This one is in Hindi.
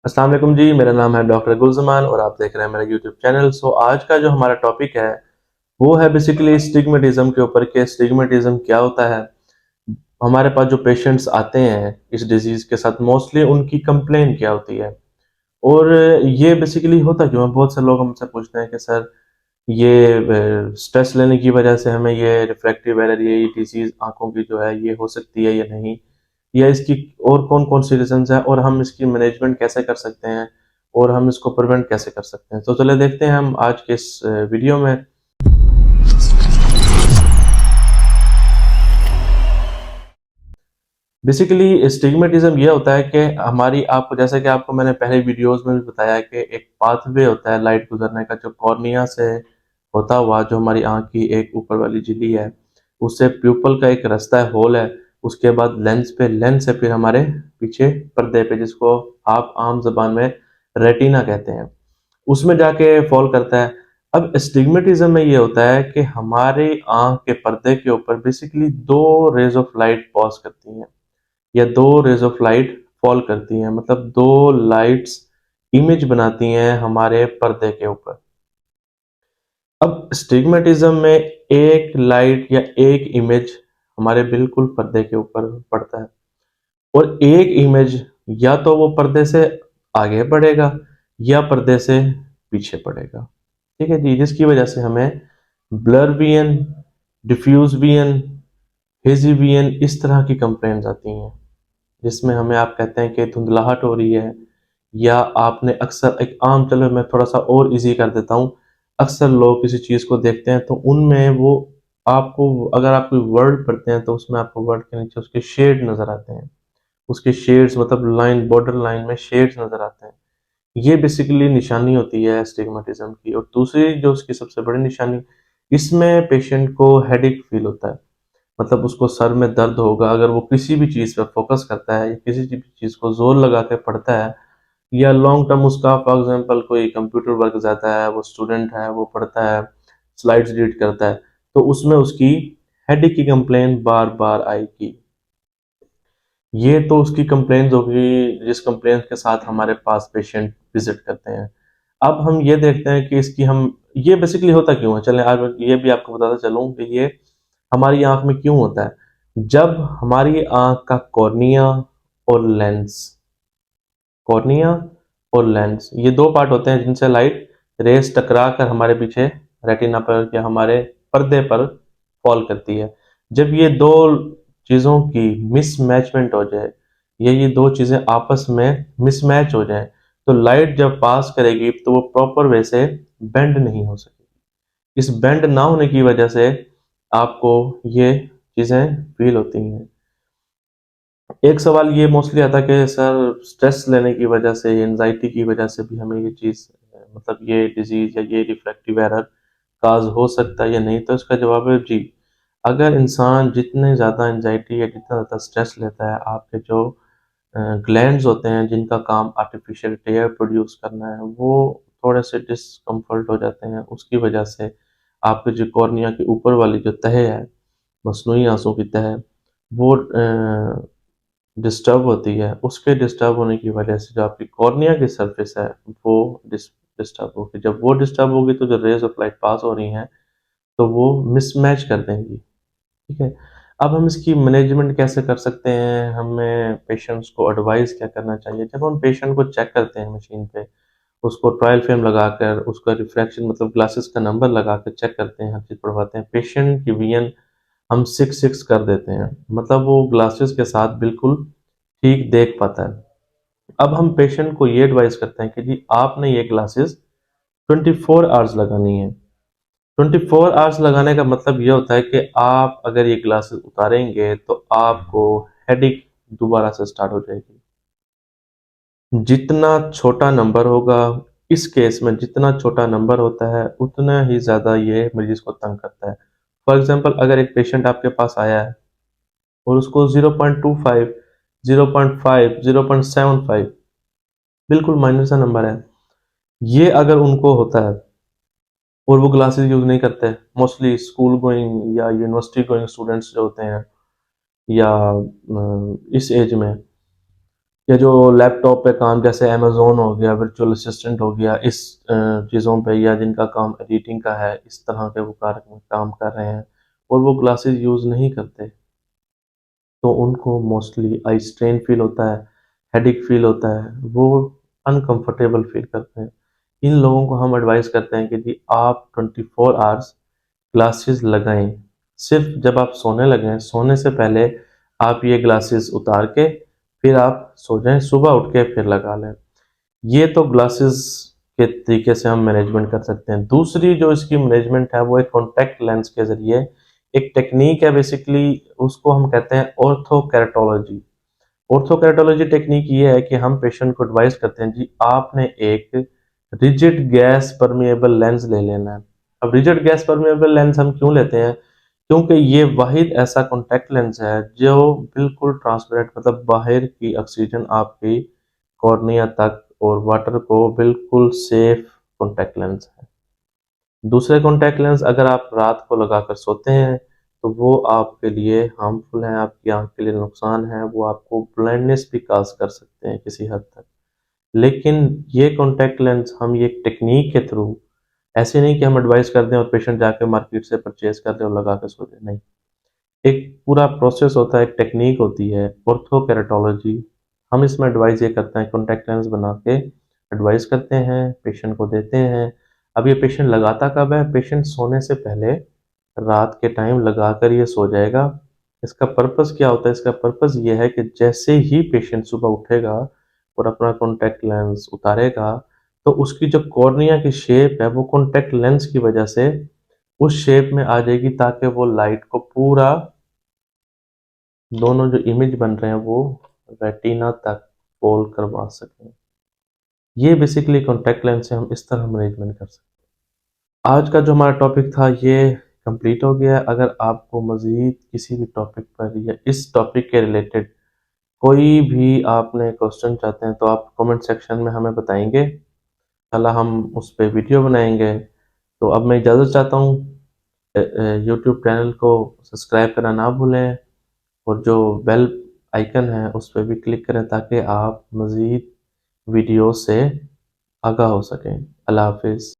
अस्सलाम वालेकुम जी, मेरा नाम है डॉक्टर गुलज़मान और आप देख रहे हैं मेरा यूट्यूब चैनल। आज का जो हमारा टॉपिक है, वो है बेसिकली स्टिग्मेटिज़्म के ऊपर कि स्टिग्मेटिज़्म क्या होता है? हमारे पास जो पेशेंट्स आते हैं इस डिज़ीज़ के साथ मोस्टली उनकी कंप्लेन क्या होती है? और ये बेसिकली होता क्यों है? बहुत से लोग हमसे पूछते हैं कि सर ये स्ट्रेस लेने की वजह से हमें ये रिफ्रैक्टिव एरर ये डिज़ीज़ आँखों की जो है ये हो सकती है या नहीं? या इसकी और कौन-कौन सी रीज़न्स हैं और हम इसकी मैनेजमेंट कैसे कर सकते हैं और हम इसको प्रिवेंट कैसे कर सकते हैं? तो चलिए देखते हैं हम आज के इस वीडियो में। बेसिकली स्टिग्मेटिज़्म ये होता है कि हमारी आपको जैसे कि आपको मैंने पहले वीडियोज़ में भी बताया है कि एक पाथवे होता है लाइट गुज़रने का जो कॉर्निया से होता हुआ जो हमारी आँख की एक ऊपर वाली झिल्ली है, उससे प्यूपल का एक रास्ता है, होल है, उसके बाद लेंस पे, लेंस से फिर हमारे पीछे पर्दे पे जिसको आप आम ज़बान में रेटिना कहते हैं, उसमें जाके फ़ॉल करता है। अब एस्टिग्मेटिज़्म में ये होता है कि हमारे आँख के पर्दे के ऊपर basically 2 rays of light pass करती हैं या 2 रेज़ ऑफ लाइट फ़ॉल करती हैं, मतलब 2 लाइट्स इमेज बनाती हैं हमारे पर्दे के ऊपर। अब एस्टिग्मेटिज़्म में एक लाइट या एक इमेज हमारे बिल्कुल पर्दे के ऊपर पड़ता है और एक इमेज या तो वो पर्दे से आगे बढ़ेगा या पर्दे से पीछे पड़ेगा। ठीक है जी, जिसकी वजह से हमें blur vision, diffuse vision, hazy vision इस तरह की कंप्लेंट्स आती हैं, जिसमें हमें आप कहते हैं कि धुंधलाहट हो रही है या आपने अक्सर एक आम चलो मैं थोड़ा-सा और ईज़ी कर देता हूँ। अक्सर लोग किसी चीज़ को देखते हैं तो उनमें वो आपको अगर आप कोई वर्ड पढ़ते हैं तो उसमें आपको वर्ड के नीचे उसके शेड नज़र आते हैं। उसके शेड्स मतलब लाइन बॉर्डर लाइन में शेड्स नज़र आते हैं। ये बेसिकली निशानी होती है एस्टिग्मेटिज़्म की और दूसरी जो उसकी सबसे बड़ी निशानी, इसमें पेशेंट को हेडेक फ़ील होता है। मतलब उसको सर में दर्द होगा अगर वो किसी भी चीज़ पे फ़ोकस करता है या किसी भी चीज़ को ज़ोर लगा के पढ़ता है या लॉन्ग टर्म उसका फॉर एग्ज़ाम्पल कोई कंप्यूटर वर्क ज़्यादा है, वो स्टूडेंट है, वो पढ़ता है, स्लाइड्स रीड करता है, तो उसमें उसकी हेडेक की कंप्लेंट बार-बार आएगी। ये तो उसकी कंप्लेंट्स होगी जिस कंप्लेंट के साथ हमारे पास पेशेंट विज़िट करते हैं। अब हम ये देखते हैं कि इसकी हम ये बेसिकली होता क्यों है? चलें आज ये भी आपको बताता चलूँ कि ये हमारी आँख में क्यों होता है? जब हमारी आँख का कॉर्निया और लेंस ये 2 पार्ट होते हैं जिनसे लाइट रेज़ टकरा कर हमारे पीछे रेटिना पर या हमारे पर्दे पर फ़ॉल करती है। जब ये 2 चीज़ों की मिसमैचमेंट हो जाए या ये 2 चीज़ें आपस में मिसमैच हो जाएँ, तो लाइट जब पास करेगी तो वो प्रॉपर वे से बेंड नहीं हो सकेगी। इस बेंड ना होने की वजह से आपको ये चीज़ें फ़ील होती हैं। एक सवाल ये मोस्टली आता है कि सर स्ट्रेस लेने की वजह से, एंग्ज़ायटी की वजह से भी हमें ये चीज़ मतलब ये डिज़ीज़ या ये रिफ्रैक्टिव एरर काज़ हो सकता है या नहीं? तो इसका जवाब है जी। अगर इंसान जितने ज़्यादा एंग्ज़ायटी या जितना ज़्यादा स्ट्रेस लेता है, आपके जो ग्लैंड्स होते हैं जिनका काम आर्टिफ़िशियल टेयर प्रोड्यूस करना है, वो थोड़े से डिस्कम्फ़र्ट हो जाते हैं। उसकी वजह से आपके जो कॉर्निया के ऊपर वाली जो तह है, मसनूई आँसू की तह, वो डिस्टर्ब होती है, उसके डिस्टर्ब होने की वजह से जो आपकी कॉर्निया की सरफेस है, वो डिस्टर्ब होगी। जब वो डिस्टर्ब होगी तो जो रेज़ ऑफ लाइट पास हो रही हैं, तो वो मिसमैच कर देंगी, ठीक है? अब हम इसकी मैनेजमेंट कैसे कर सकते हैं? हमें पेशेंट्स को एडवाइस क्या करना चाहिए? जब हम पेशेंट को चेक करते हैं मशीन पे, उसको ट्रायल फ्रेम लगाकर, उसका रिफ्रैक्शन मतलब ग्लासेस का नंबर लगाकर चेक करते हैं, हर चीज़ पढ़वाते हैं। पेशेंट की विज़न हम 6-6 कर देते हैं, मतलब वो ग्लासेस के साथ बिल्कुल ठीक देख पाता है। अब हम पेशेंट को ये एडवाइस करते हैं कि जी आपने ये ग्लासेस 24 आवर्स लगानी है। 24 आवर्स लगाने का मतलब ये होता है कि आप अगर ये ग्लासेस उतारेंगे तो आपको हेडेक दोबारा से स्टार्ट हो जाएगी। जितना छोटा नंबर होगा, इस केस में जितना छोटा नंबर होता है, उतना ही ज़्यादा ये मरीज़ को तंग करता है। फॉर एग्ज़ाम्पल अगर एक पेशेंट आपके पास आया है और उसको 0.25, 0.5, 0.75 बिल्कुल माइनर सा नंबर है। ये अगर उनको होता है और वो ग्लासेस यूज़ नहीं करते, मोस्टली स्कूल गोइंग या यूनिवर्सिटी गोइंग स्टूडेंट्स जो होते हैं या इस एज में, या जो लैपटॉप पे काम जैसे अमेज़न हो गया, वर्चुअल असिस्टेंट हो गया, इस चीज़ों पे, या जिनका काम एडिटिंग का है, इस तरह के वो काम कर रहे हैं और वो ग्लासेस यूज़ नहीं करते, तो उनको मोस्टली आई स्ट्रेन फ़ील होता है, हेडेक फ़ील होता है, वो अनकम्फ़र्टेबल फ़ील करते हैं। इन लोगों को हम एडवाइस करते हैं कि जी आप 24 आवर्स ग्लासेस लगाएँ। सिर्फ़ जब आप सोने लगें, सोने से पहले आप ये ग्लासेस उतार के फिर आप सो जाएँ, सुबह उठ के फिर लगा लें। ये तो ग्लासेस के तरीके से हम मैनेजमेंट कर सकते हैं। दूसरी जो इसकी मैनेजमेंट है वो एक कॉन्टैक्ट लेंस के ज़रिए एक टेक्नीक है, बेसिकली उसको हम कहते हैं ऑर्थोकेरेटोलॉजी। ऑर्थोकेरेटोलॉजी टेक्नीक ये है कि हम पेशेंट को एडवाइस करते हैं जी आपने एक रिजिड गैस परमिएबल लेंस ले लेना है। अब रिजिड गैस परमिएबल लेंस हम क्यों लेते हैं? क्योंकि ये वाहिद ऐसा कॉन्टैक्ट लेंस है जो बिल्कुल ट्रांसपेरेंट, मतलब बाहर की ऑक्सीजन आपकी कॉर्निया तक और वाटर को बिल्कुल सेफ कॉन्टैक्ट लेंस है। दूसरे कॉन्टैक्ट लेंस अगर आप रात को लगाकर सोते हैं तो वो आपके लिए हार्मफुल है, आपकी आंख के लिए नुकसान है, वो आपको ब्लाइंडनेस भी काज कर सकते हैं किसी हद तक। लेकिन ये कॉन्टैक्ट लेंस हम ये टेक्निक के थ्रू, ऐसे नहीं कि हम एडवाइस कर दें और पेशेंट जाके मार्केट से परचेज कर दे और लगा के सो जाए, नहीं। एक पूरा प्रोसेस होता है, एक टेक्नीक होती है ऑर्थोकेरेटोलॉजी। हम इसमें एडवाइस ये करते हैं, कॉन्टैक्ट लेंस बना के एडवाइस करते हैं, पेशेंट को देते हैं। अब ये पेशेंट लगाता कब है? पेशेंट सोने से पहले रात के टाइम लगाकर ये सो जाएगा। इसका पर्पस क्या होता है? इसका पर्पस ये है कि जैसे ही पेशेंट सुबह उठेगा और अपना कॉन्टैक्ट लेंस उतारेगा, तो उसकी जो कॉर्निया की शेप है वो कॉन्टैक्ट लेंस की वजह से उस शेप में आ जाएगी, ताकि वो लाइट को पूरा, दोनों जो इमेज बन रहे हैं वो रेटिना तक फॉल करवा सकें। ये बेसिकली कॉन्टैक्ट लेंस से हम इस तरह मैनेजमेंट कर सकते हैं। आज का जो हमारा टॉपिक था ये कंप्लीट हो गया। अगर आपको मज़ीद किसी भी टॉपिक पर या इस टॉपिक के रिलेटेड कोई भी आपने क्वेश्चन चाहते हैं तो आप कमेंट सेक्शन में हमें बताएंगे, इंशाल्लाह हम उस पर वीडियो बनाएंगे। तो अब मैं इजाज़त चाहता हूँ। यूट्यूब चैनल को सब्सक्राइब करना ना भूलें और जो बेल आइकन है उस पर भी क्लिक करें ताकि आप मज़ीद वीडियो से आगाह हो सकें। अल्लाह हाफिज़।